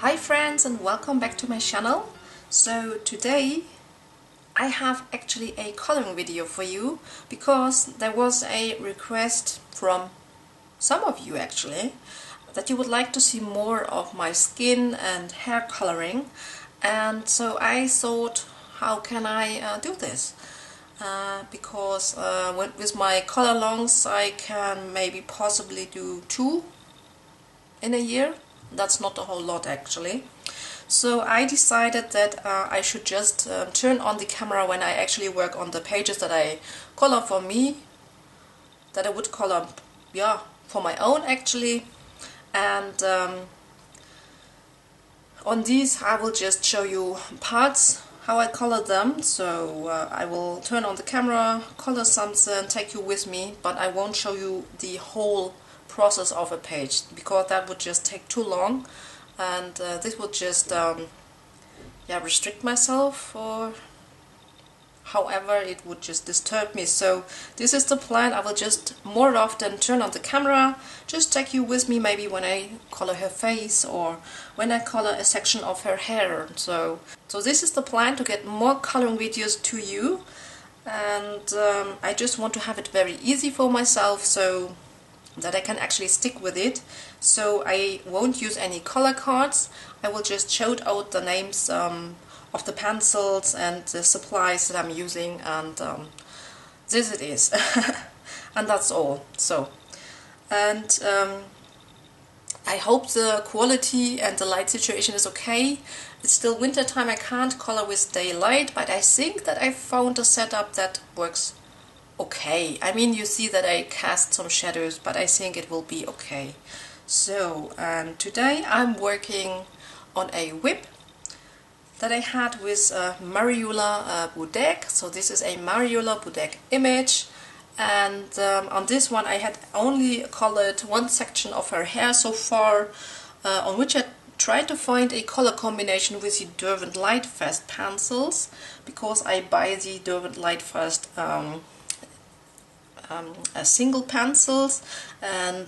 Hi friends, and welcome back to my channel. So today I have actually a coloring video for you because there was a request from some of you actually that you would like to see more of my skin and hair coloring, and so I thought, how can I do this? Because with my color longs I can maybe possibly do 2 in a year. That's not a whole lot actually. So I decided that I should just turn on the camera when I actually work on the pages that I color for me, that I would color, yeah, for my own actually. And on these I will just show you parts, how I color them. So I will turn on the camera, color something, take you with me, but I won't show you the whole process of a page because that would just take too long, and this would just restrict myself, or however it would just disturb me. So this is the plan. I will just more often turn on the camera, just take you with me, maybe when I color her face or when I color a section of her hair. So this is the plan, to get more coloring videos to you, and I just want to have it very easy for myself so that I can actually stick with it. So I won't use any color cards. I will just shout out the names of the pencils and the supplies that I'm using, and this it is. And that's all. So, and I hope the quality and the light situation is okay. It's still winter time, I can't color with daylight, but I think that I found a setup that works okay. I mean, you see that I cast some shadows, but I think it will be okay. So, today I'm working on a WIP that I had with Mariola Budek. So this is a Mariola Budek image, and on this one I had only colored one section of her hair so far, on which I tried to find a color combination with the Derwent Lightfast pencils, because I buy the Derwent Lightfast single pencils, and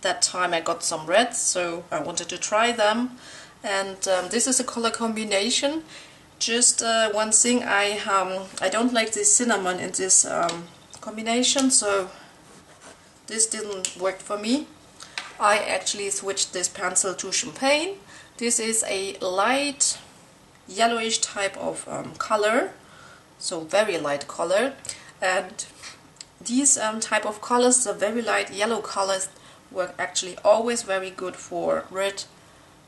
that time I got some reds, so I wanted to try them. And this is a color combination. Just one thing, I don't like the cinnamon in this combination, so this didn't work for me. I actually switched this pencil to champagne. This is a light yellowish type of color, so very light color, and these type of colors, the very light yellow colors, work actually always very good for red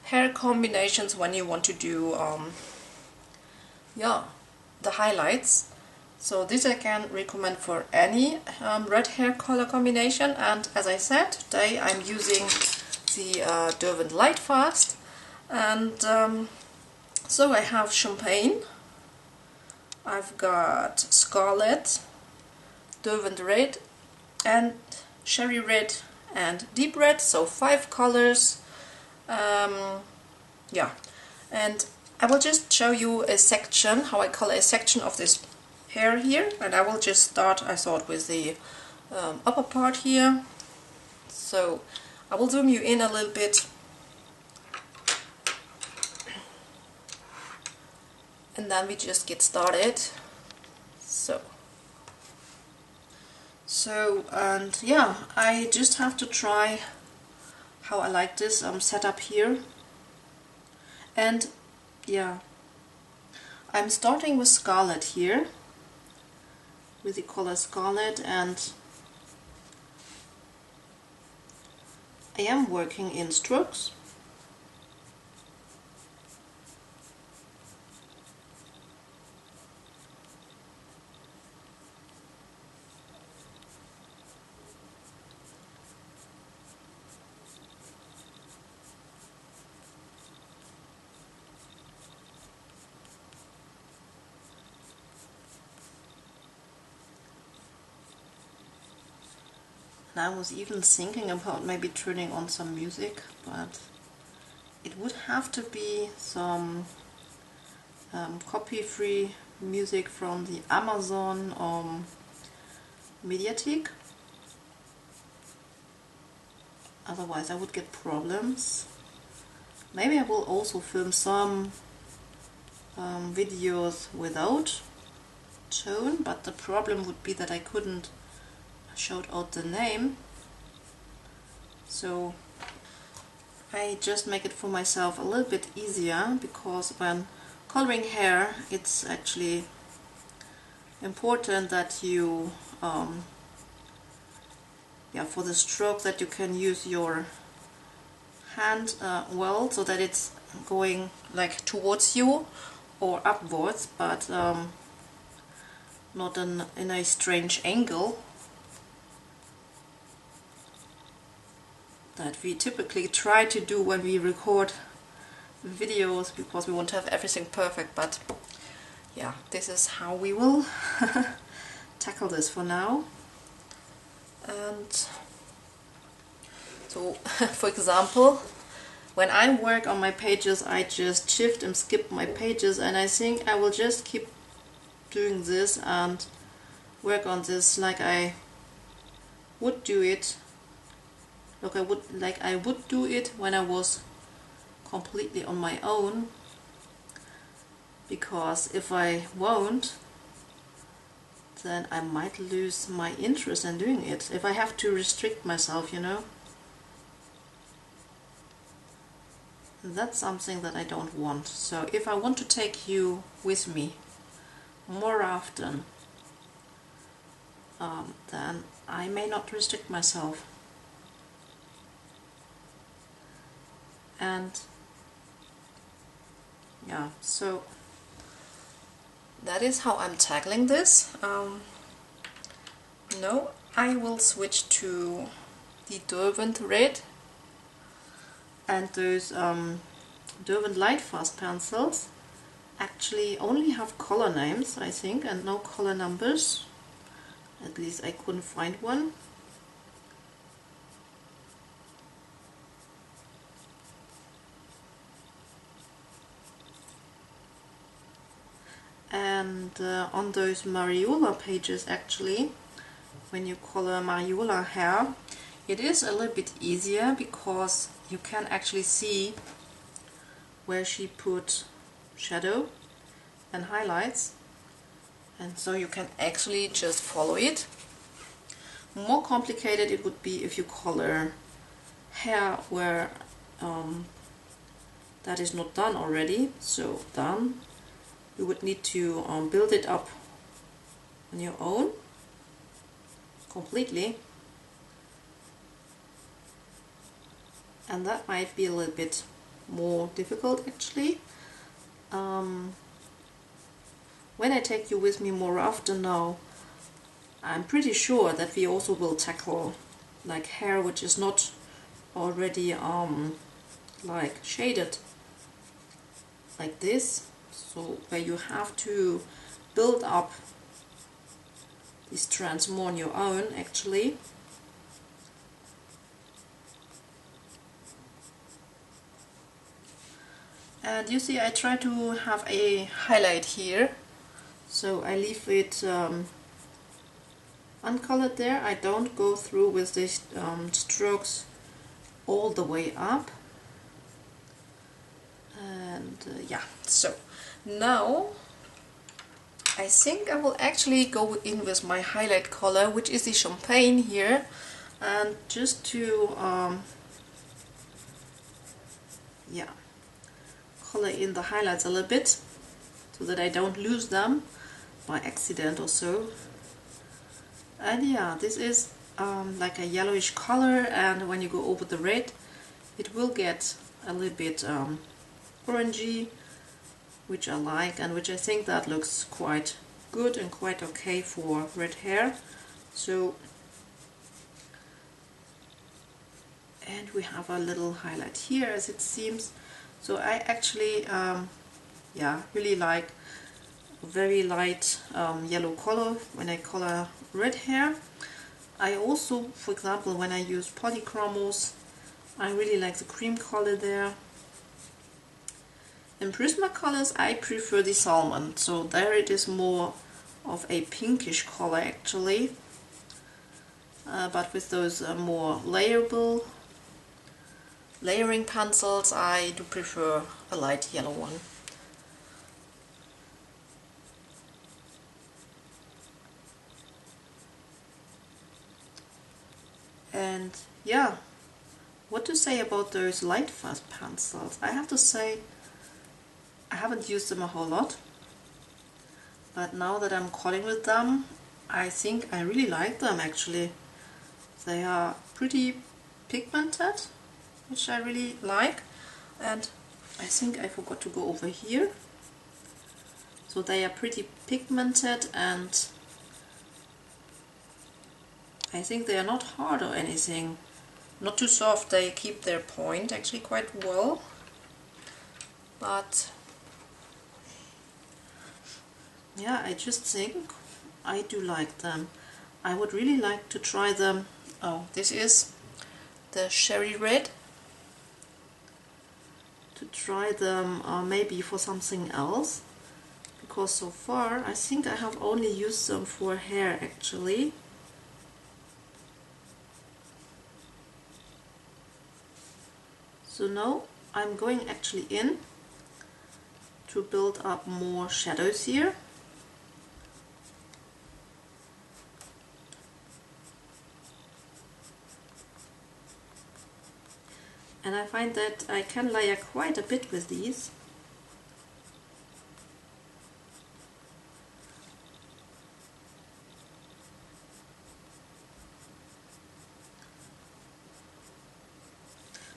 hair combinations when you want to do the highlights. So this I can recommend for any red hair color combination. And as I said, today I'm using the Derwent Lightfast, and so I have champagne, I've got scarlet, Derwent Red, and cherry red and deep red, so 5 colors. And I will just show you a section, how I color a section of this hair here, and I will just start, I thought, with the upper part here. So I will zoom you in a little bit, and then we just get started. And yeah, I just have to try how I like this setup here. And yeah, I'm starting with scarlet here, with the color scarlet, and I am working in strokes. I was even thinking about maybe turning on some music, but it would have to be some copy-free music from the Amazon Mediathek. Otherwise I would get problems. maybe I will also film some videos without tone, but the problem would be that I couldn't shout out the name, so I just make it for myself a little bit easier, because when coloring hair it's actually important that you for the stroke that you can use your hand well, so that it's going like towards you or upwards, but not in a strange angle that we typically try to do when we record videos, because we want to have everything perfect. But yeah, this is how we will tackle this for now. And so for example, when I work on my pages, I just shift and skip my pages, and I think I will just keep doing this and work on this like I would do it, like I would do it when I was completely on my own, because if I won't, then I might lose my interest in doing it, if I have to restrict myself, you know. That's something that I don't want. So if I want to take you with me more often, then I may not restrict myself. And yeah, so that is how I'm tackling this. Now I will switch to the Derwent Red and those Derwent Lightfast pencils actually only have color names, I think, and no color numbers. At least I couldn't find one. And on those Mariola pages, actually, when you color Mariola hair, it is a little bit easier, because you can actually see where she put shadow and highlights, and so you can actually just follow it. More complicated it would be if you color hair where that is not done already. So then you would need to build it up on your own completely, and that might be a little bit more difficult actually. When I take you with me more often now, I'm pretty sure that we also will tackle like hair which is not already like shaded like this, so where you have to build up these strands more on your own actually. And you see, I try to have a highlight here, so I leave it uncolored there. I don't go through with these strokes all the way up. And yeah, so now I think I will actually go in with my highlight color, which is the champagne here, and just to yeah, color in the highlights a little bit so that I don't lose them by accident or so. And yeah, this is like a yellowish color, and when you go over the red it will get a little bit orangey, which I like, and which I think that looks quite good and quite okay for red hair. So, and we have a little highlight here, as it seems. So I actually yeah, really like very light yellow color when I color red hair. I also, for example, when I use polychromos, I really like the cream color there. In Prisma colors I prefer the salmon, so there it is more of a pinkish color actually, but with those more layerable layering pencils, I do prefer a light yellow one. And yeah, what to say about those Lightfast pencils? I have to say, I haven't used them a whole lot, but now that I'm coloring with them, I think I really like them actually. They are pretty pigmented, which I really like, and I think I forgot to go over here. So they are pretty pigmented, and I think they are not hard or anything. Not too soft, they keep their point actually quite well. But yeah, I just think I do like them. I would really like to try them. Oh, this is the Cherry Red. To try them maybe for something else, because so far I think I have only used them for hair actually. So now I'm going actually in to build up more shadows here. And I find that I can layer quite a bit with these.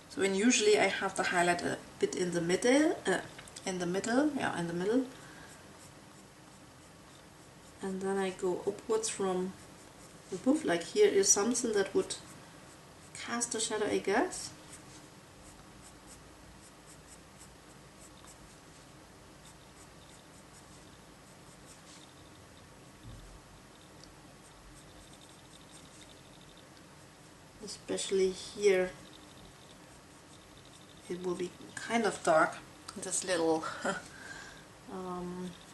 So usually I have the highlight a bit in the middle, and then I go upwards from above. Like here is something that would cast a shadow, I guess. Especially here, it will be kind of dark. This little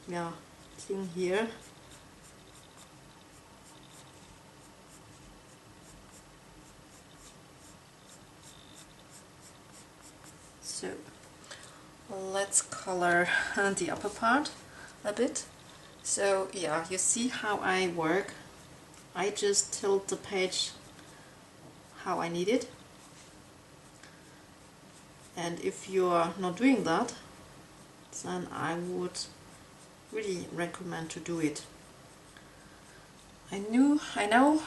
yeah, thing here. So let's color the upper part a bit. So yeah, you see how I work. I just tilt the page how I need it. And if you're not doing that, then I would really recommend to do it. I know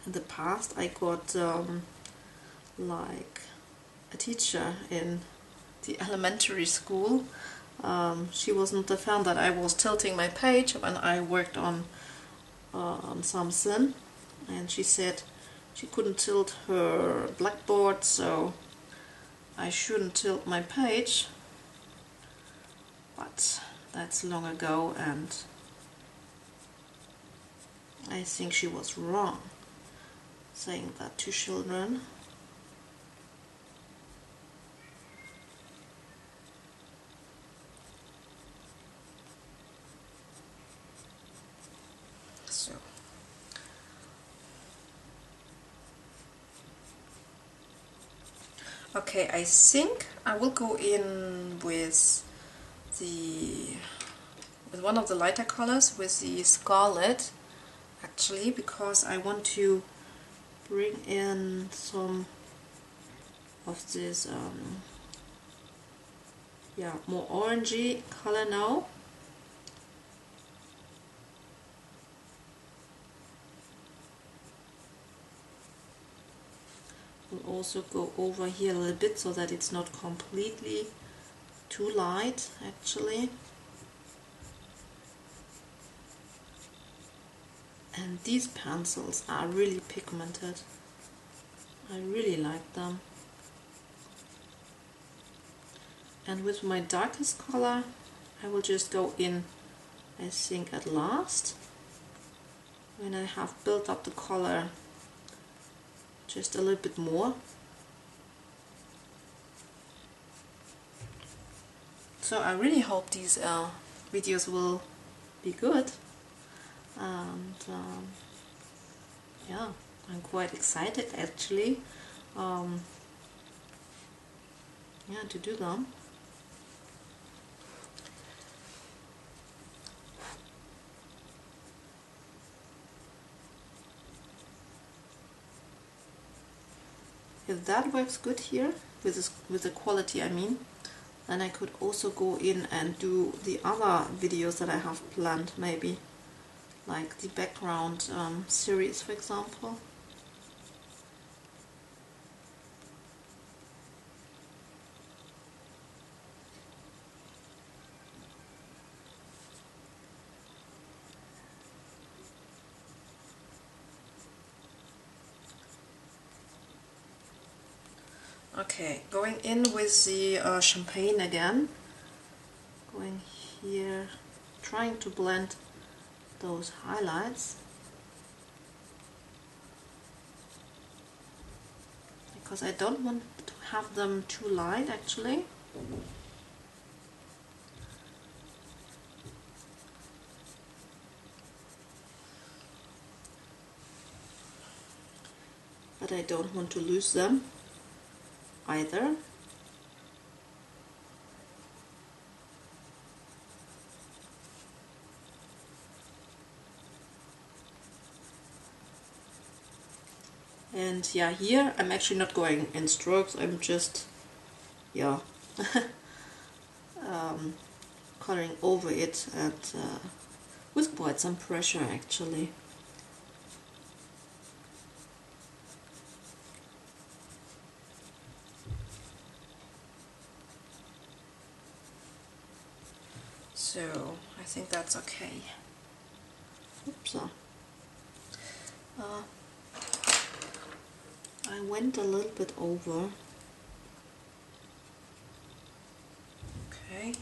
in the past I got like a teacher in the elementary school. She wasn't a fan that I was tilting my page when I worked on something, and she said she couldn't tilt her blackboard, so I shouldn't tilt my page. But that's long ago, and I think she was wrong saying that to children. So okay, I think I will go in with one of the lighter colors, with the Scarlet actually, because I want to bring in some of this yeah, more orangey color now. We'll also go over here a little bit so that it's not completely too light actually. And these pencils are really pigmented. I really like them. And with my darkest color I will just go in, I think, at last, when I have built up the color just a little bit more. So I really hope these videos will be good, and yeah, I'm quite excited actually. yeah, to do them. If that works good here, with this, with the quality I mean, then I could also go in and do the other videos that I have planned, maybe, like the background series, for example. Okay, going in with the champagne again, going here, trying to blend those highlights, because I don't want to have them too light actually. But I don't want to lose them either. And yeah, here I'm actually not going in strokes, I'm just, yeah, coloring over it, and with quite some pressure actually. So I think that's okay. Oops. I went a little bit over. Okay.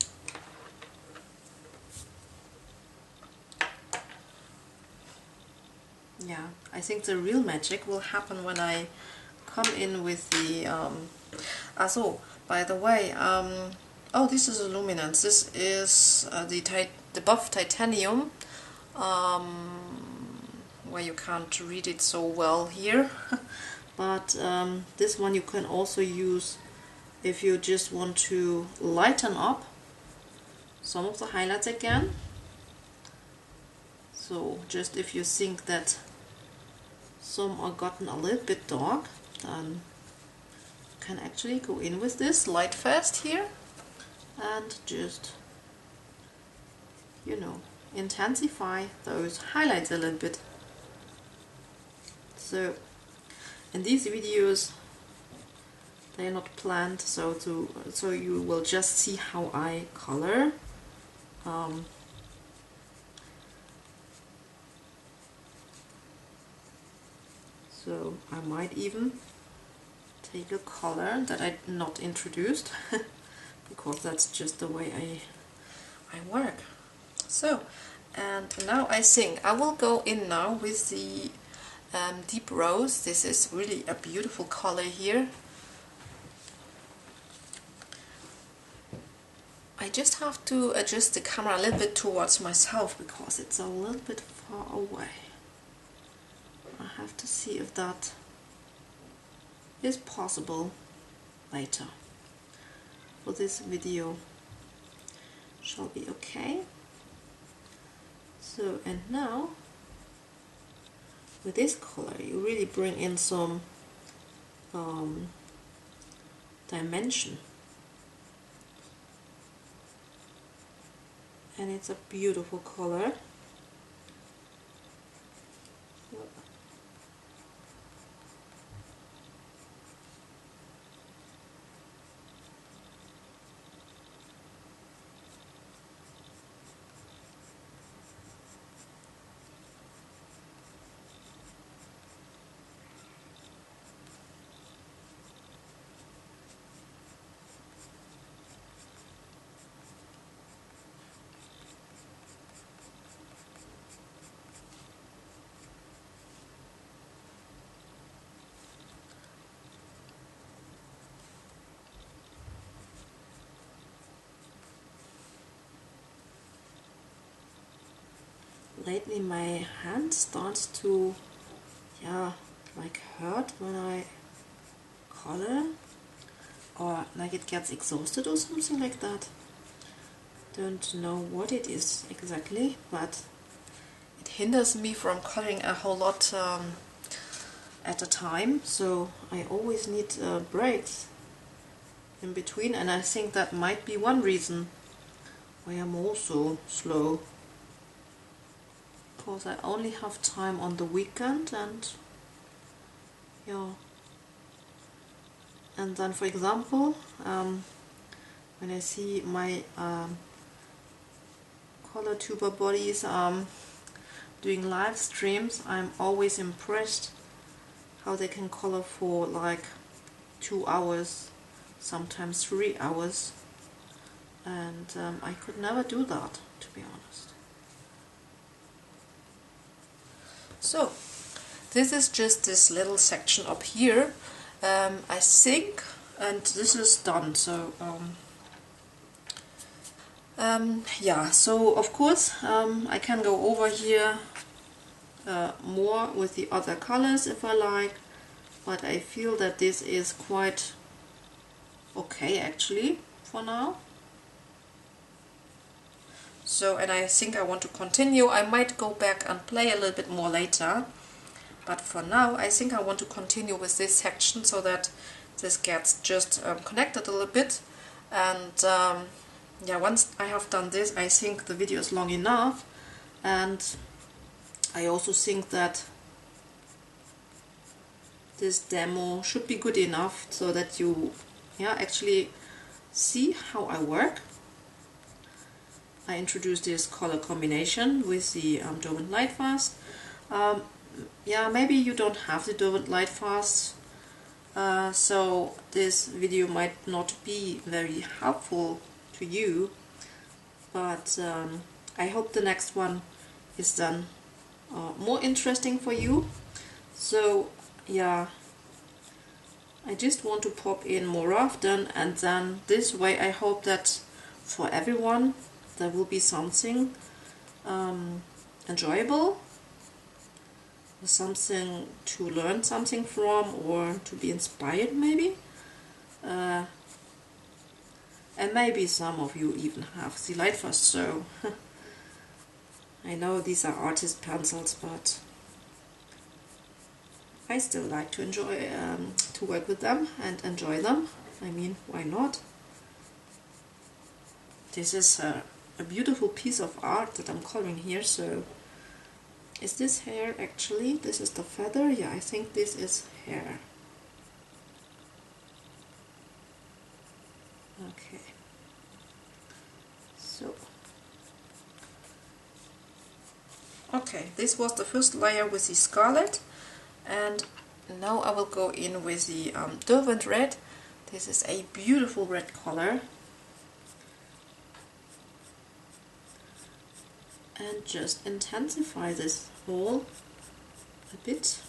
Yeah, I think the real magic will happen when I come in with the so by the way, oh, this is a luminance. This is the buff titanium, where you can't read it so well here. But this one you can also use if you just want to lighten up some of the highlights again. So just if you think that some are gotten a little bit dark, then you can actually go in with this Lightfast here and just, you know, intensify those highlights a little bit. So in these videos, they are not planned, so you will just see how I color. So I might even take a color that I not introduced because that's just the way I work. So, and now I think I will go in now with the deep rose. This is really a beautiful color here. I just have to adjust the camera a little bit towards myself because it's a little bit far away. I have to see if that is possible later. For this video shall be okay. So, and now with this color you really bring in some dimension, and it's a beautiful color. Lately my hand starts to, yeah, like hurt when I color. or like it gets exhausted or something like that. Don't know what it is exactly, but it hinders me from coloring a whole lot at a time, so I always need breaks in between, and I think that might be one reason why I'm also slow, because I only have time on the weekend, and yeah. And then, for example, when I see my color tuber buddies doing live streams, I'm always impressed how they can color for like 2 hours, sometimes 3 hours, and I could never do that, to be honest. So this is just this little section up here, I think, and this is done. So yeah, so of course I can go over here more with the other colors if I like, but I feel that this is quite okay actually for now. So, and I think I want to continue. I might go back and play a little bit more later, but for now I think I want to continue with this section so that this gets just connected a little bit. And yeah, once I have done this, I think the video is long enough, and I also think that this demo should be good enough so that you actually see how I work. I introduced this color combination with the Derwent Lightfast. Yeah, maybe you don't have the Derwent Lightfast, so this video might not be very helpful to you, but I hope the next one is then more interesting for you. So yeah, I just want to pop in more often, and then this way I hope that for everyone there will be something enjoyable, something to learn something from, or to be inspired maybe. And maybe some of you even have the Lightfast, so I know these are artist pencils, but I still like to enjoy to work with them and enjoy them. I mean, why not? This is a beautiful piece of art that I'm coloring here. So is this hair actually? This is the feather? Yeah, I think this is hair. Okay. So okay, this was the first layer with the scarlet, and now I will go in with the Derwent Red. This is a beautiful red color, and just intensify this whole a bit.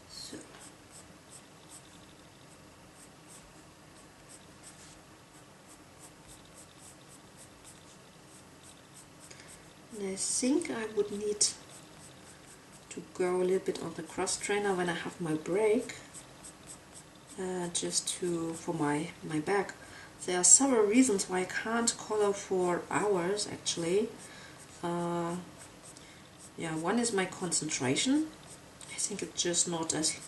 So and I think I would need to go a little bit on the cross trainer when I have my break, just for my back. There are several reasons why I can't color for hours actually. Yeah, one is my concentration. I think it's just not as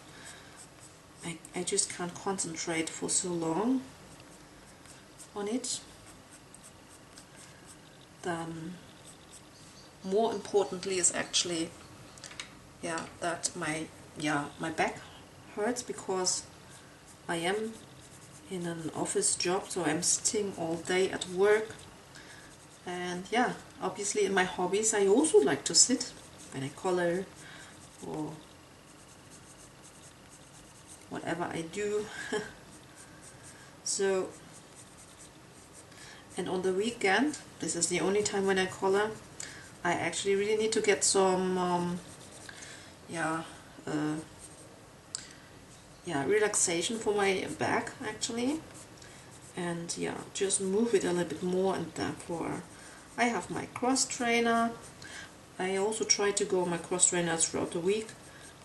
I just can't concentrate for so long on it. Then more importantly is actually that my back hurts because I am in an office job, so I'm sitting all day at work, and yeah, obviously in my hobbies I also like to sit when I color or whatever I do. So, and on the weekend, this is the only time when I color, I actually really need to get some relaxation for my back actually, and just move it a little bit more, and therefore I have my cross trainer. I also try to go on my cross trainer throughout the week,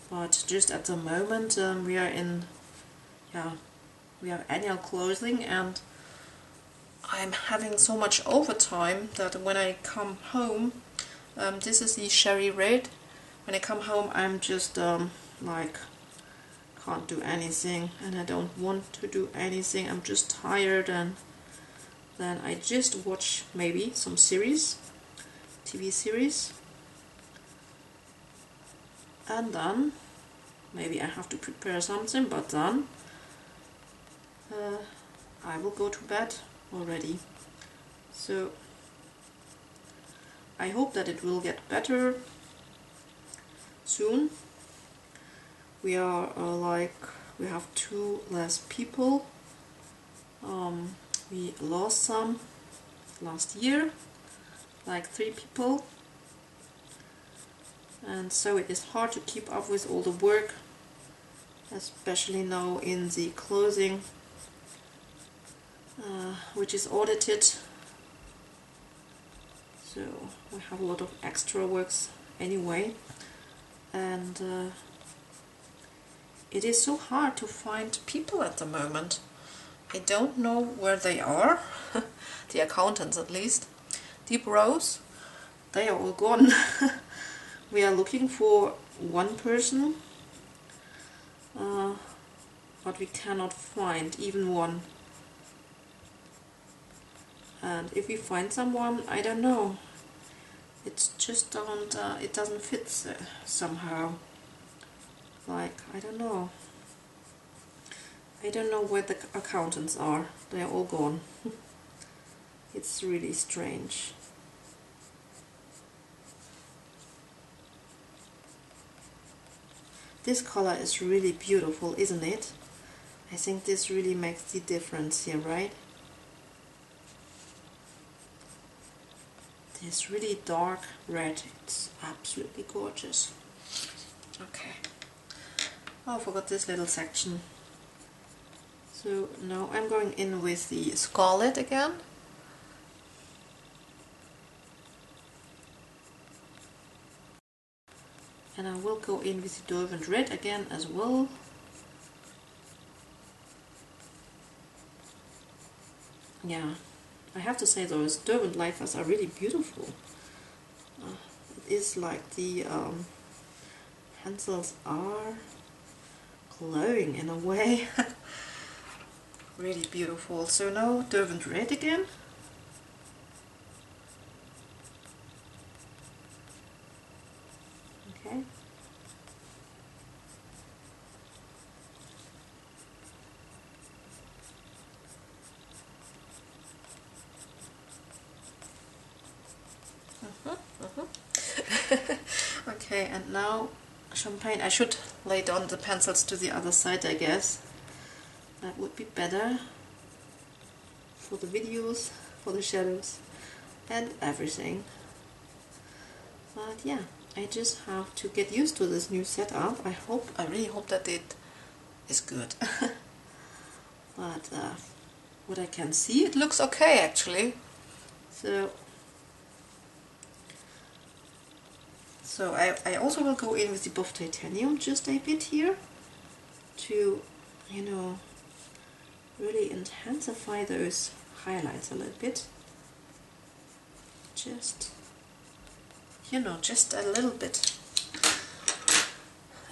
but just at the moment we are in, we have annual closing, and I'm having so much overtime that when I come home, this is the Cherry Red. When I come home, I'm just like can't do anything, and I don't want to do anything. I'm just tired, and then I just watch maybe some series, TV series, and then maybe I have to prepare something, but then I will go to bed already. So I hope that it will get better soon. We are we have 2 less people. We lost some last year, like 3 people, and so it is hard to keep up with all the work, especially now in the closing, which is audited. So we have a lot of extra works anyway, and it is so hard to find people at the moment. I don't know where they are, the accountants at least. Deep rows, they are all gone. We are looking for 1 person, but we cannot find even 1. And if we find someone, I don't know. It's just it doesn't fit somehow. Like, I don't know. I don't know where the accountants are. They are all gone. It's really strange. This color is really beautiful, isn't it? I think this really makes the difference here, right? This really dark red, it's absolutely gorgeous. Okay. Oh, I forgot this little section. So now I'm going in with the Scarlet again. And I will go in with the Derwent Red again as well. Yeah, I have to say those Derwent Lightfast are really beautiful. It is like the pencils are glowing in a way. Really beautiful. So now Derwent Red again. Okay. Okay, and now Champagne. I should lay down the pencils to the other side, I guess. That would be better for the videos, for the shadows, and everything. But yeah, I just have to get used to this new setup. I really hope that it is good. But what I can see, it looks okay actually. So I also will go in with the buff titanium just a bit here to, you know, really intensify those highlights a little bit. Just, you know, just a little bit.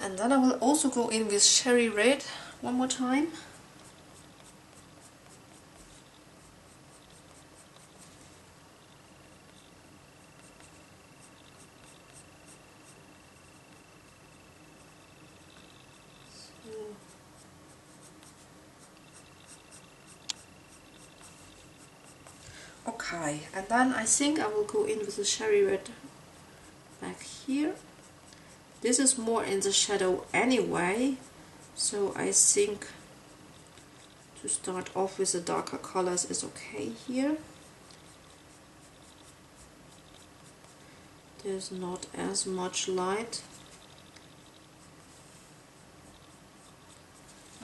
And then I will also go in with Cherry Red one more time. Okay, and then I think I will go in with the Cherry Red back here. This is more in the shadow anyway, so I think to start off with the darker colors is okay here. There's not as much light.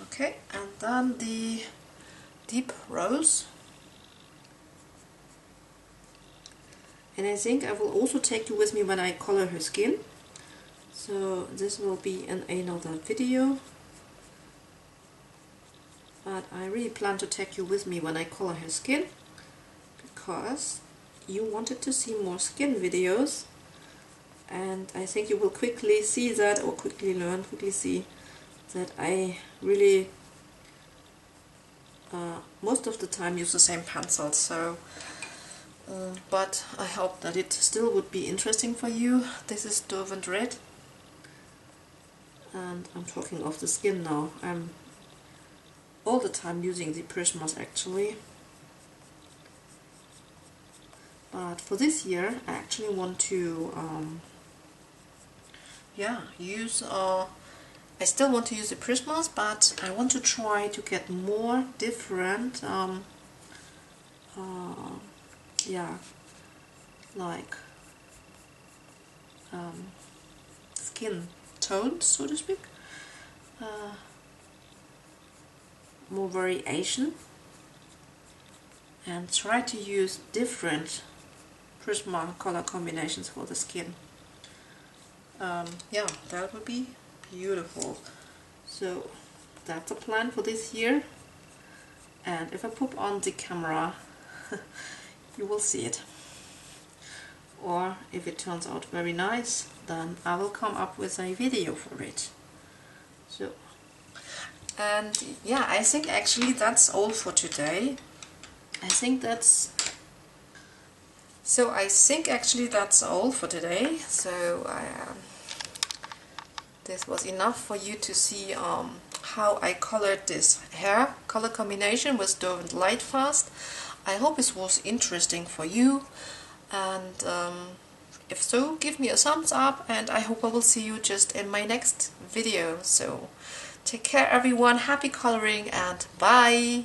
Okay, and then the deep rose. And I think I will also take you with me when I color her skin. So this will be in another video. But I really plan to take you with me when I color her skin, because you wanted to see more skin videos, and I think you will quickly see that, or quickly see that I really most of the time use the same pencil. So but I hope that it still would be interesting for you. This is Derwent Red, and I'm talking of the skin now. I'm all the time using the Prismas actually, but for this year I actually want to use I still want to use the Prismas, but I want to try to get more different skin tones, so to speak, more variation, and try to use different Prisma color combinations for the skin. Yeah, that would be beautiful. So that's a plan for this year, and if I pop on the camera you will see it, or if it turns out very nice, then I will come up with a video for it. So, and yeah, I think actually that's all for today. I think actually that's all for today. So this was enough for you to see how I colored this hair color combination with Derwent Lightfast. I hope this was interesting for you, and if so, give me a thumbs up, and I hope I will see you just in my next video. So take care everyone, happy coloring, and bye!